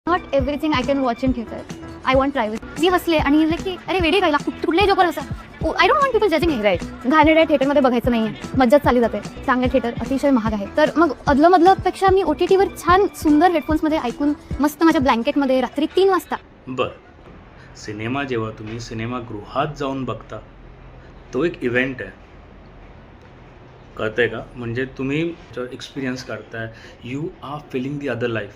Not everything I can watch in theatre. I want privacy. जी हसले आणि की अरे वेडी काय कुठल्याही जोकर हसा. I don't want people judging हे. राईट, घाणेरड्या थिएटरमध्ये बघायचं नाही आहे, मज्जाच चालली जाते. चांगले थिएटर अतिशय महाग आहे. तर मग अदलमधल्यापेक्षा मी OTTवर छान सुंदर हेडफोन्समध्ये ऐकून मस्त माझ्या ब्लँकेटमध्ये रात्री 3 वाजता. बरं, सिनेमा जेव्हा तुम्ही सिनेमागृहात जाऊन बघता तो एक इव्हेंट आहे, कळतंय का? म्हणजे तुम्ही एक्सपिरियन्स करताय, you are feeling the other life.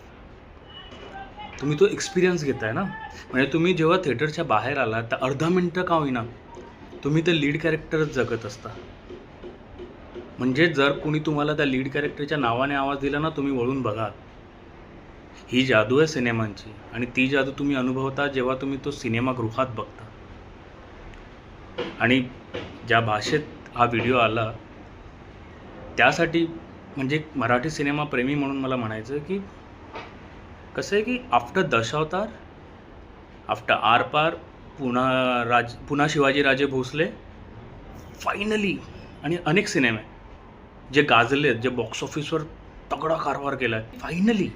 तुम्ही तो एक्सपिरियन्स घेताय ना. म्हणजे तुम्ही जेव्हा थिएटरच्या बाहेर आला तर अर्धा मिनटं का होईना तुम्ही ते लीड कॅरेक्टरच जगत असता. म्हणजे जर कोणी तुम्हाला त्या लीड कॅरेक्टरच्या नावाने आवाज दिला ना, तुम्ही वळून बघा. ही जादू आहे सिनेमांची, आणि ती जादू तुम्ही अनुभवता जेव्हा तुम्ही तो सिनेमागृहात बघता. आणि ज्या भाषेत हा व्हिडिओ आला त्यासाठी म्हणजे मराठी सिनेमा प्रेमी म्हणून मला म्हणायचं की कसं आहे की आफ्टर दशावतार, आफ्टर आरपार, पुन्हा शिवाजीराजे भोसले, फायनली, आणि अनेक सिनेमे जे गाजले आहेत, जे बॉक्स ऑफिसवर तगडा कारभार केला आहे, फायनली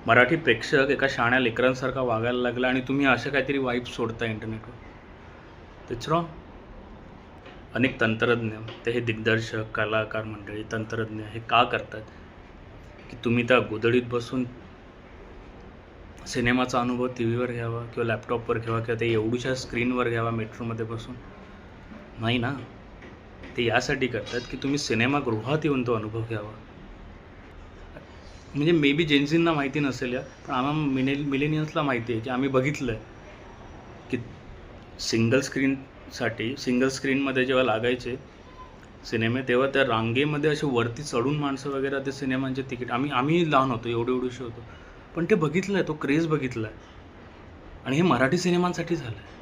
मराठी प्रेक्षक एका शाण्या लेकरांसारखा वागायला लागला. आणि तुम्ही अशा काहीतरी वाईब सोडता इंटरनेटवर. It's wrong. अनेक तंत्रज्ञ, ते हे दिग्दर्शक, कलाकार मंडळी, तंत्रज्ञ हे का करतात की तुम्ही त्या गोधडीत बसून सिनेमाचा अनुभव TV वर घ्यावा किंवा लॅपटॉपवर घ्यावा किंवा ते एवढ्याशा स्क्रीनवर घ्यावा मेट्रोमध्ये बसून? नाही ना. ते यासाठी करतात की तुम्ही सिनेमागृहात येऊन तो अनुभव घ्यावा. म्हणजे मे बी जेन्झींना माहिती नसेल या, पण आम्हाला मिलेनियल्सला माहिती आहे की आम्ही बघितलं आहे की सिंगल स्क्रीनमध्ये जेव्हा लागायचे सिनेमे तेव्हा त्या रांगेमध्ये असे वरती चढून माणसं वगैरे ते सिनेमांचे तिकीट, आम्ही लहान होतो, एवढेशे होतो, पण ते बघितलं आहे, तो क्रेज बघितला आहे. आणि हे मराठी सिनेमांसाठी झालं आहे.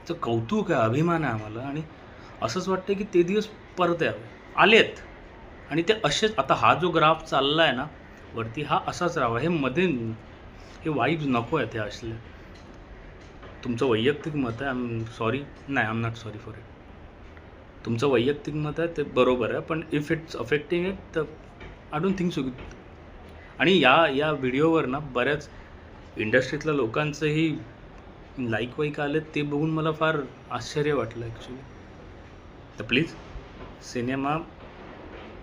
तर कौतुक आहे, अभिमान आहे आम्हाला. आणि असंच वाटतं की ते दिवस परत आलेत. आणि ते असेच, आता हा जो ग्राफ चालला आहे ना वरती, हा असाच राहावा. हे मध्ये हे वाईब्स नको आहेत हे असले. तुमचं वैयक्तिक मत आहे, I am not sorry for it. तुमचं वैयक्तिक मत आहे ते बरोबर आहे, पण इफ इट्स अफेक्टिंग इट तर आय डोंट थिंक सो. आणि या व्हिडिओवर ना बऱ्याच इंडस्ट्रीतल्या लोकांचंही लाईक आले, ते बघून मला फार आश्चर्य वाटलं ॲक्च्युली. तर प्लीज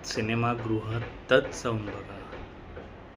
सिनेमागृहातच जाऊन बघा.